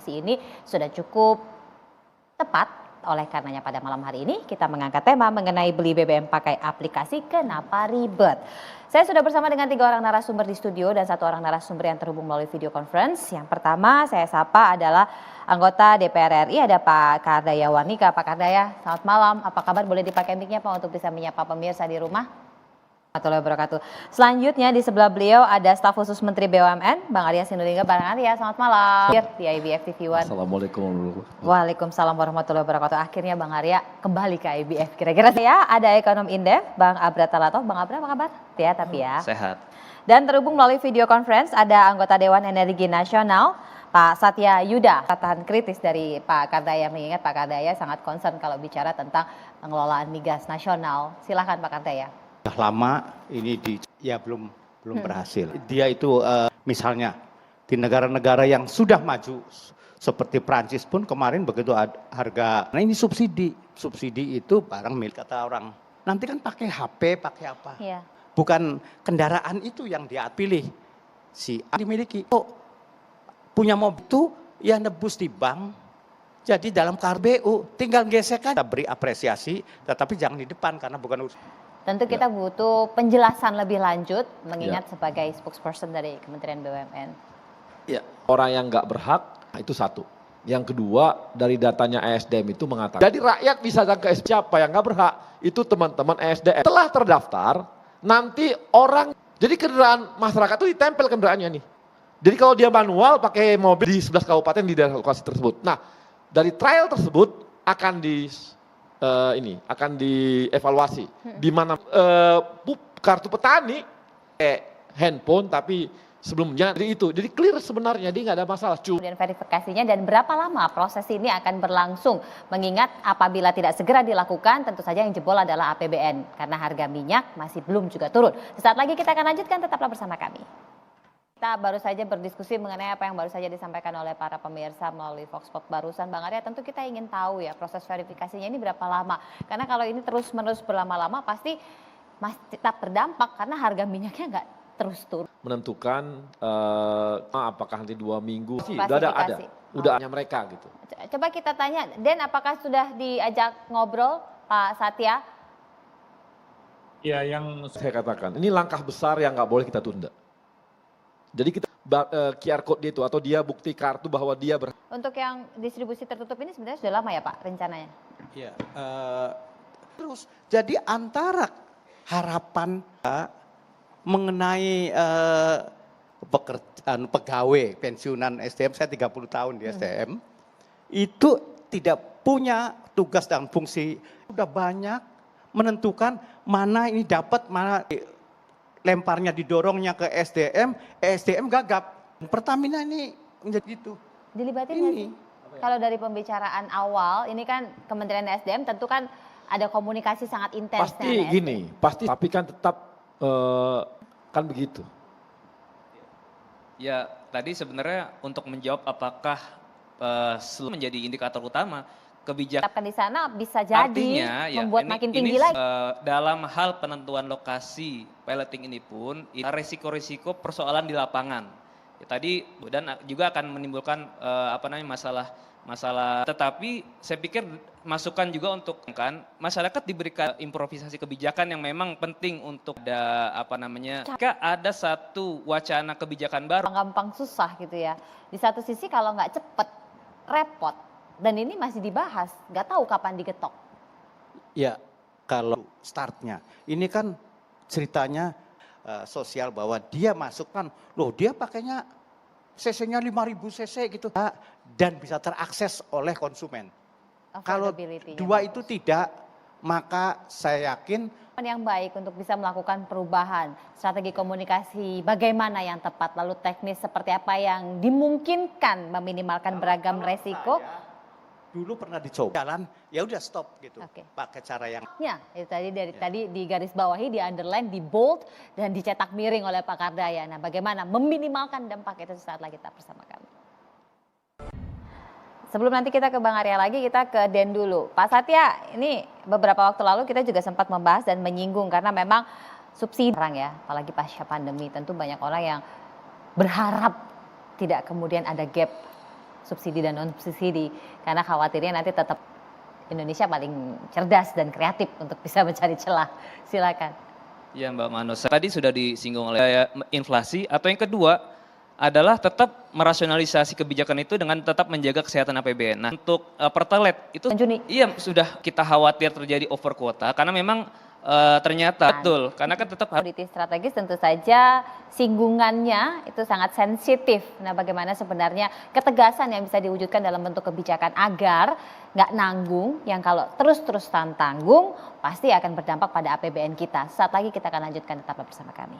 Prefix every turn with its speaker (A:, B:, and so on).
A: verifikasi ini sudah cukup tepat. Oleh karenanya pada malam hari ini kita mengangkat tema mengenai beli BBM pakai aplikasi kenapa ribet. Saya sudah bersama dengan 3 orang narasumber di studio dan 1 orang narasumber yang terhubung melalui video conference. Yang pertama saya sapa adalah anggota DPR RI, ada Pak Kardaya Warnika. Pak Kardaya, selamat malam. Apa kabar? Boleh dipakai mic-nya Pak untuk bisa menyapa pemirsa di rumah? Warahmatullahi wabarakatuh. Selanjutnya di sebelah beliau ada staf khusus Menteri BUMN, Bang Arya Sinulinga. Bang Arya, selamat malam. Di IBF TV One.
B: Assalamualaikum warahmatullahi wabarakatuh.
A: Waalaikumsalam warahmatullahi wabarakatuh. Akhirnya Bang Arya kembali ke IBF. Kira-kira saya ada ekonom Indef, Bang Abra Talatov. Bang Abra, apa kabar? Ya, tapi ya.
C: Sehat.
A: Dan terhubung melalui video conference ada anggota Dewan Energi Nasional, Pak Satya Yuda. Katahan kritis dari Pak Kardaya, mengingat Pak Kardaya sangat concern kalau bicara tentang pengelolaan migas nasional. Silakan Pak Kardaya.
D: Sudah lama ini belum berhasil. Dia itu misalnya di negara-negara yang sudah maju seperti Prancis pun kemarin begitu harga, nah ini subsidi itu barang milik kata orang. Nanti kan pakai HP, pakai apa?
A: Iya.
D: Bukan kendaraan itu yang dia pilih, si A dimiliki. Oh, punya mobil itu ya nebus di bank. Jadi dalam KRBU tinggal gesekan, kita beri apresiasi, tetapi jangan di depan karena bukan urusan.
A: Tentu kita butuh penjelasan lebih lanjut mengingat sebagai spokesperson dari Kementerian BUMN.
B: Ya, orang yang nggak berhak itu satu. Yang kedua dari datanya ESDM itu mengatakan. Jadi rakyat bisa ke siapa yang nggak berhak itu teman-teman ESDM. Setelah terdaftar nanti orang jadi kendaraan masyarakat itu ditempel kendaraannya nih. Jadi kalau dia manual pakai mobil di 11 kabupaten di daerah lokasi tersebut. Nah dari trial tersebut akan akan dievaluasi di mana kartu petani handphone tapi sebelumnya jadi clear sebenarnya dia nggak ada masalah.
A: Kemudian verifikasinya dan berapa lama proses ini akan berlangsung mengingat apabila tidak segera dilakukan tentu saja yang jebol adalah APBN karena harga minyak masih belum juga turun. Sesaat lagi kita akan lanjutkan, tetaplah bersama kami. Kita baru saja berdiskusi mengenai apa yang baru saja disampaikan oleh para pemirsa melalui Vox Pop barusan. Bang Arya, tentu kita ingin tahu ya proses verifikasinya ini berapa lama. Karena kalau ini terus-menerus berlama-lama pasti masih tetap terdampak karena harga minyaknya nggak terus turun.
B: Menentukan apakah nanti 2 minggu sih udah hanya mereka gitu.
A: Coba kita tanya, Den, apakah sudah diajak ngobrol Pak Satya?
B: Ya, yang saya katakan ini langkah besar yang nggak boleh kita tunda. Jadi kita QR code dia itu atau dia bukti kartu bahwa dia
A: Untuk yang distribusi tertutup ini sebenarnya sudah lama ya Pak rencananya?
D: Ya, terus jadi antara harapan mengenai pekerjaan pegawai pensiunan SDM, saya 30 tahun di SDM, itu tidak punya tugas dan fungsi, sudah banyak menentukan mana ini dapat, mana lemparnya didorongnya ke SDM, SDM gagap. Pertamina ini menjadi itu.
A: Dilibatin nggak sih? Kalau dari pembicaraan awal, ini kan Kementerian SDM tentu kan ada komunikasi sangat intens.
B: Pasti gini, pasti tapi kan tetap kan begitu.
C: Ya tadi sebenarnya untuk menjawab apakah menjadi indikator utama kebijakan
A: di sana bisa jadi
C: artinya,
A: membuat makin tinggi lagi.
C: Dalam hal penentuan lokasi piloting ini pun resiko-resiko persoalan di lapangan. Ya, tadi dan juga akan menimbulkan masalah. Tetapi saya pikir masukan juga untuk kan masyarakat diberikan improvisasi kebijakan yang memang penting untuk jika ada satu wacana kebijakan baru.
A: Gampang susah gitu ya. Di satu sisi kalau nggak cepet repot. Dan ini masih dibahas, nggak tahu kapan digetok. Ya,
D: kalau startnya, ini kan ceritanya sosial bahwa dia masukkan, loh dia pakainya cc-nya 5.000 cc gitu, dan bisa terakses oleh konsumen. Kalau dua itu tidak, maka saya yakin
A: yang baik untuk bisa melakukan perubahan, strategi komunikasi bagaimana yang tepat, lalu teknis seperti apa yang dimungkinkan meminimalkan beragam resiko.
D: Dulu pernah dicoba jalan, ya udah stop gitu. Pakai cara yang
A: itu tadi di garis bawahi, di underline, di bold dan dicetak miring oleh Pak Kardaya. Nah, bagaimana meminimalkan dampak itu saat lagi kita bersama kami. Sebelum nanti kita ke Bang Arya lagi, kita ke Den dulu. Pak Satya, ini beberapa waktu lalu kita juga sempat membahas dan menyinggung karena memang subsidi orang ya, apalagi pasca pandemi tentu banyak orang yang berharap tidak kemudian ada gap subsidi dan non subsidi, karena khawatirnya nanti tetap Indonesia paling cerdas dan kreatif untuk bisa mencari celah. Silakan.
C: Ya Mbak Manus, tadi sudah disinggung oleh inflasi, atau yang kedua adalah tetap merasionalisasi kebijakan itu dengan tetap menjaga kesehatan APBN. Nah, untuk Pertalite itu
A: Juni.
C: iya sudah kita khawatir terjadi over kuota karena memang ternyata betul, karena kan tetap harus
A: Komoditi strategis tentu saja singgungannya itu sangat sensitif. Nah, bagaimana sebenarnya ketegasan yang bisa diwujudkan dalam bentuk kebijakan agar nggak nanggung, yang kalau terus-terusan tanggung pasti akan berdampak pada APBN kita. Saat lagi kita akan lanjutkan, tetaplah bersama kami.